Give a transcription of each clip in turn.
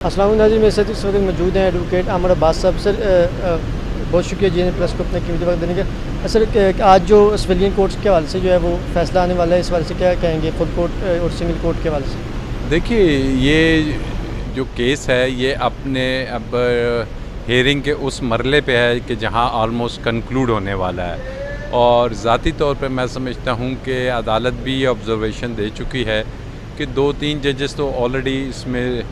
السلام علیکم ناظرین، میرے ساتھ اس وقت موجود ہیں ایڈوکیٹ عامر عباس صاحب۔ سر بہت شکریہ جی نے پریس کو اپنا قیمتی وقت دینے کا۔ سر آج جو سویلین کورٹس کے حوالے سے جو ہے وہ فیصلہ آنے والا ہے، اس حوالے سے کیا کہیں گے فل کورٹ اور سنگل کورٹ کے حوالے سے؟ دیکھیے، یہ جو کیس ہے یہ اپنے اب ہیئرنگ کے اس مرحلے پہ ہے کہ جہاں آلموسٹ کنکلوڈ ہونے والا ہے، اور ذاتی طور پہ میں سمجھتا ہوں کہ عدالت بھی یہ آبزرویشن دے چکی ہے کہ 2-3 ججز تو آلریڈی اس میں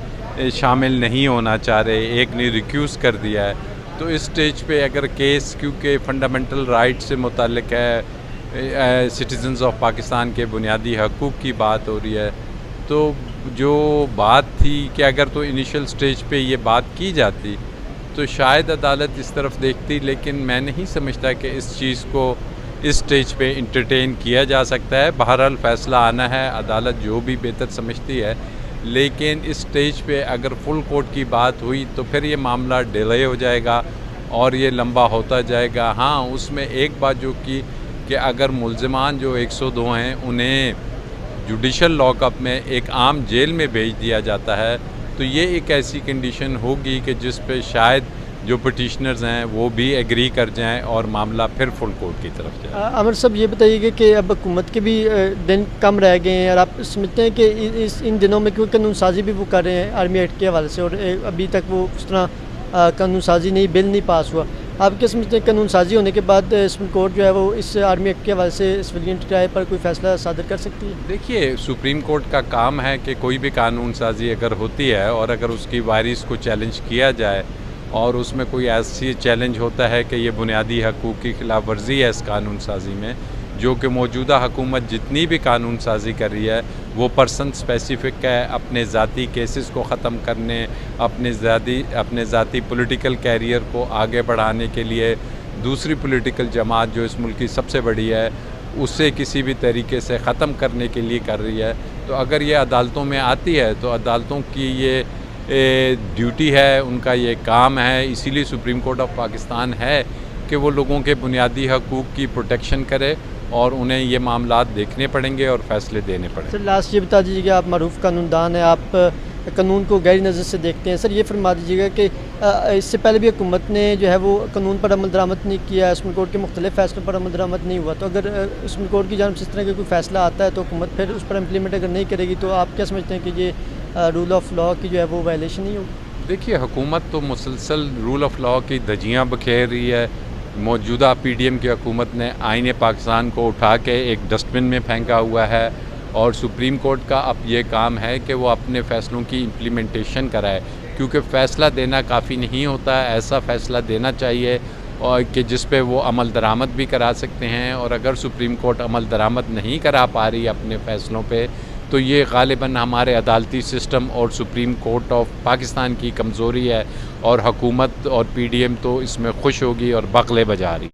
شامل نہیں ہونا چاہ رہے، ایک نے ریکیوز کر دیا ہے۔ تو اس سٹیج پہ اگر کیس کیونکہ فنڈامنٹل رائٹ سے متعلق ہے، سٹیزنز آف پاکستان کے بنیادی حقوق کی بات ہو رہی ہے، تو جو بات تھی کہ اگر تو انیشل سٹیج پہ یہ بات کی جاتی تو شاید عدالت اس طرف دیکھتی، لیکن میں نہیں سمجھتا کہ اس چیز کو اس سٹیج پہ انٹرٹین کیا جا سکتا ہے۔ بہرحال فیصلہ آنا ہے، عدالت جو بھی بہتر سمجھتی ہے، لیکن اس سٹیج پہ اگر فل کورٹ کی بات ہوئی تو پھر یہ معاملہ ڈیلے ہو جائے گا اور یہ لمبا ہوتا جائے گا۔ ہاں، اس میں ایک بات جو کی کہ اگر ملزمان جو 102 ہیں انہیں جوڈیشل لاک اپ میں ایک عام جیل میں بھیج دیا جاتا ہے تو یہ ایک ایسی کنڈیشن ہوگی کہ جس پہ شاید جو پٹیشنرز ہیں وہ بھی ایگری کر جائیں اور معاملہ پھر فل کورٹ کی طرف جائے۔ عامر صاحب یہ بتائیے گا کہ اب حکومت کے بھی دن کم رہ گئے ہیں، اور آپ سمجھتے ہیں کہ ان دنوں میں کیونکہ قانون سازی بھی وہ کر رہے ہیں آرمی ایکٹ کے حوالے سے، اور ابھی تک وہ اس طرح قانون سازی نہیں، بل نہیں پاس ہوا، آپ کیا سمجھتے ہیں قانون سازی ہونے کے بعد سپریم کورٹ جو ہے وہ اس آرمی ایکٹ کے حوالے سے سویلین ٹرائل پر کوئی فیصلہ صادر کر سکتی ہے؟ دیکھیے، سپریم کورٹ کا کام ہے کہ کوئی بھی قانون سازی اگر ہوتی ہے اور اگر اس کی وائرس کو چیلنج کیا جائے اور اس میں کوئی ایسی چیلنج ہوتا ہے کہ یہ بنیادی حقوق کی خلاف ورزی ہے اس قانون سازی میں، جو کہ موجودہ حکومت جتنی بھی قانون سازی کر رہی ہے وہ پرسن اسپیسیفک ہے، اپنے ذاتی کیسز کو ختم کرنے، اپنے ذاتی پولیٹیکل کیریئر کو آگے بڑھانے کے لیے دوسری پولیٹیکل جماعت جو اس ملک کی سب سے بڑی ہے اسے کسی بھی طریقے سے ختم کرنے کے لیے کر رہی ہے۔ تو اگر یہ عدالتوں میں آتی ہے تو عدالتوں کی یہ ڈیوٹی ہے، ان کا یہ کام ہے، اسی لیے سپریم کورٹ آف پاکستان ہے کہ وہ لوگوں کے بنیادی حقوق کی پروٹیکشن کرے، اور انہیں یہ معاملات دیکھنے پڑیں گے اور فیصلے دینے پڑیں گے۔ سر لاسٹ یہ بتا دیجیے کہ آپ معروف قانون دان ہیں، آپ قانون کو گہری نظر سے دیکھتے ہیں، سر یہ فرما دیجیے گا کہ اس سے پہلے بھی حکومت نے جو ہے وہ قانون پر عمل درآمد نہیں کیا، سپریم کورٹ کے مختلف فیصلوں پر عمل درآمد نہیں ہوا، تو اگر سپریم کورٹ کی جانب سے اس طرح کا کوئی فیصلہ آتا ہے تو حکومت پھر اس پر امپلیمنٹ اگر نہیں کرے گی تو آپ کیا سمجھتے ہیں کہ یہ رول آف لاء کی جو ہے وہ وائلیشن نہیں ہوگی؟ دیکھیے، حکومت تو مسلسل رول آف لاء کی دھجیاں بکھیر رہی ہے۔ موجودہ پی ڈی ایم کی حکومت نے آئین پاکستان کو اٹھا کے ایک ڈسٹ بن میں پھینکا ہوا ہے، اور سپریم کورٹ کا اب یہ کام ہے کہ وہ اپنے فیصلوں کی امپلیمنٹیشن کرائے، کیونکہ فیصلہ دینا کافی نہیں ہوتا ہے، ایسا فیصلہ دینا چاہیے اور کہ جس پہ وہ عمل درآمد بھی کرا سکتے ہیں، اور اگر سپریم کورٹ عمل درآمد نہیں کرا پا رہی اپنے فیصلوں پہ تو یہ غالباً ہمارے عدالتی سسٹم اور سپریم کورٹ آف پاکستان کی کمزوری ہے، اور حکومت اور پی ڈی ایم تو اس میں خوش ہوگی اور بغلے بجا رہی۔